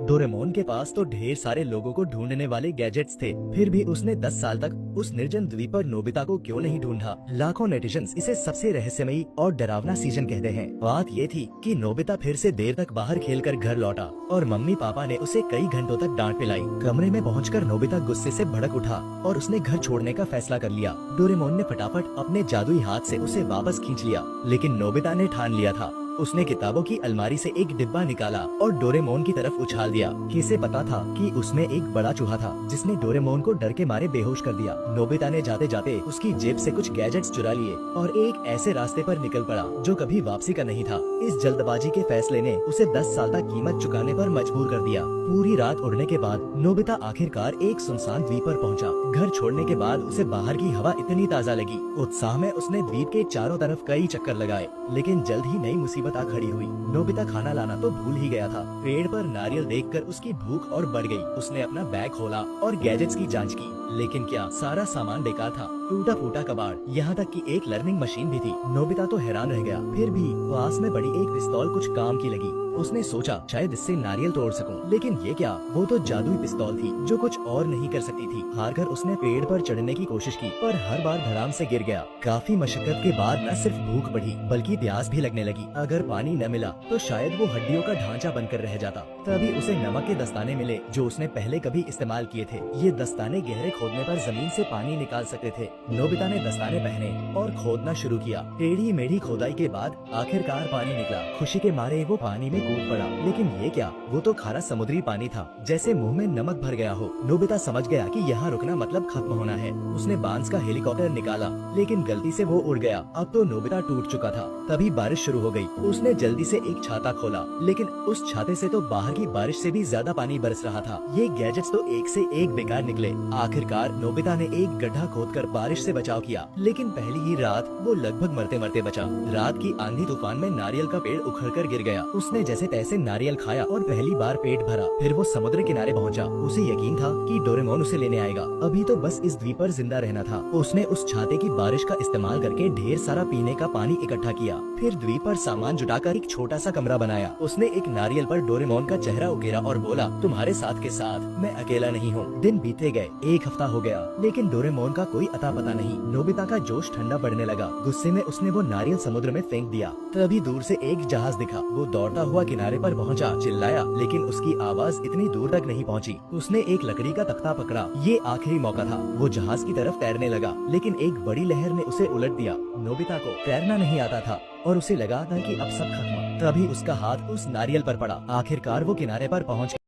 Doraemon के पास तो ढेर सारे लोगों को ढूंढने वाले गैजेट्स थे, फिर भी उसने 10 साल तक उस निर्जन द्वीप पर नोबिता को क्यों नहीं ढूंढा। लाखों नेटिजन्स इसे सबसे रहस्यमयी और डरावना सीजन कहते हैं। बात ये थी कि नोबिता फिर से देर तक बाहर खेलकर घर लौटा और मम्मी पापा ने उसे कई घंटों तक डांट पिलाई। कमरे में पहुंचकर नोबिता गुस्से से भड़क उठा और उसने घर छोड़ने का फैसला कर लिया। डोरेमोन ने फटाफट अपने जादुई हाथ से उसे वापस खींच लिया, लेकिन नोबिता ने ठान लिया था। उसने किताबों की अलमारी से एक डिब्बा निकाला और डोरेमोन की तरफ उछाल दिया। किसे पता था कि उसमें एक बड़ा चूहा था जिसने डोरेमोन को डर के मारे बेहोश कर दिया। नोबिता ने जाते जाते उसकी जेब से कुछ गैजेट्स चुरा लिए और एक ऐसे रास्ते पर निकल पड़ा जो कभी वापसी का नहीं था। इस जल्दबाजी के फैसले ने उसे 10 साल तक कीमत चुकाने पर मजबूर कर दिया। पूरी रात उड़ने के बाद नोबिता आखिरकार एक सुनसान द्वीप पर पहुंचा। घर छोड़ने के बाद उसे बाहर की हवा इतनी ताज़ा लगी। उत्साह में उसने द्वीप के चारों तरफ कई चक्कर लगाए, लेकिन जल्द ही नई मुसीबत आ खड़ी हुई। नोबिता खाना लाना तो भूल ही गया था। पेड़ पर नारियल देखकर उसकी भूख और बढ़ गई। उसने अपना बैग खोला और गैजेट्स की जांच की, लेकिन क्या सारा सामान बेकार था। टूटा फूटा कबाड़, यहाँ तक कि एक लर्निंग मशीन भी थी। नोबिता तो हैरान रह गया। फिर भी पास में बड़ी एक पिस्तौल कुछ काम की लगी। उसने सोचा शायद इससे नारियल तोड़ सकूं, लेकिन ये क्या, वो तो जादुई पिस्तौल थी जो कुछ और नहीं कर सकती थी। हारकर उसने पेड़ पर चढ़ने की कोशिश की, पर हर बार धड़ाम से गिर गया। काफी मशक्कत के बाद न सिर्फ भूख बढ़ी बल्कि प्यास भी लगने लगी। अगर पानी न मिला तो शायद वो हड्डियों का ढांचा बनकर रह जाता। तभी उसे नमक के दस्ताने मिले जो उसने पहले कभी इस्तेमाल किए थे। ये दस्ताने गहरे खोदने पर जमीन से पानी निकाल सकते थे। नोबिता ने दस्ताने पहने और खोदना शुरू किया। टेढ़ी मेढ़ी खोदाई के बाद आखिरकार पानी निकला। खुशी के मारे वो पानी में कूद पड़ा, लेकिन ये क्या, वो तो खारा समुद्री पानी था, जैसे मुंह में नमक भर गया हो। नोबिता समझ गया कि यहाँ रुकना मतलब खत्म होना है। उसने बांस का हेलीकॉप्टर निकाला, लेकिन गलती से वो उड़ गया। अब तो नोबिता टूट चुका था। तभी बारिश शुरू हो गई। उसने जल्दी से एक छाता खोला, लेकिन उस छाते से तो बाहर की बारिश से भी ज्यादा पानी बरस रहा था। ये गैजेट्स तो एक से एक बेकार निकले। आखिरकार नोबिता ने एक गड्ढा खोदकर बारिश से बचाव किया, लेकिन पहली ही रात वो लगभग मरते मरते बचा। रात की आंधी तूफान में नारियल का पेड़ उखड़कर गिर गया। उसने जैसे तैसे नारियल खाया और पहली बार पेट भरा। फिर वो समुद्र किनारे पहुंचा। उसे यकीन था कि डोरेमोन उसे लेने आएगा। अभी तो बस इस द्वीप पर जिंदा रहना था। उसने उस छाते की बारिश का इस्तेमाल करके ढेर सारा पीने का पानी इकट्ठा किया। फिर द्वीप पर सामान जुटाकर एक छोटा सा कमरा बनाया। उसने एक नारियल पर डोरेमोन का चेहरा उकेरा और बोला, तुम्हारे साथ के साथ मैं अकेला नहीं हूँ। दिन बीते गए, एक हफ्ता हो गया, लेकिन डोरेमोन का कोई अता पता नहीं। नोबिता का जोश ठंडा पड़ने लगा। गुस्से में उसने वो नारियल समुद्र में फेंक दिया। तभी दूर से एक जहाज दिखा। वो दौड़ता हुआ किनारे पर पहुंचा, चिल्लाया, लेकिन उसकी आवाज इतनी दूर तक नहीं पहुंची। उसने एक लकड़ी का तख्ता पकड़ा। ये आखिरी मौका था। वो जहाज की तरफ तैरने लगा, लेकिन एक बड़ी लहर ने उसे उलट दिया। नोबिता को तैरना नहीं आता था और उसे लगा था कि अब सब खत्म। तभी उसका हाथ उस नारियल पर पड़ा। आखिरकार वो किनारे पर पहुंच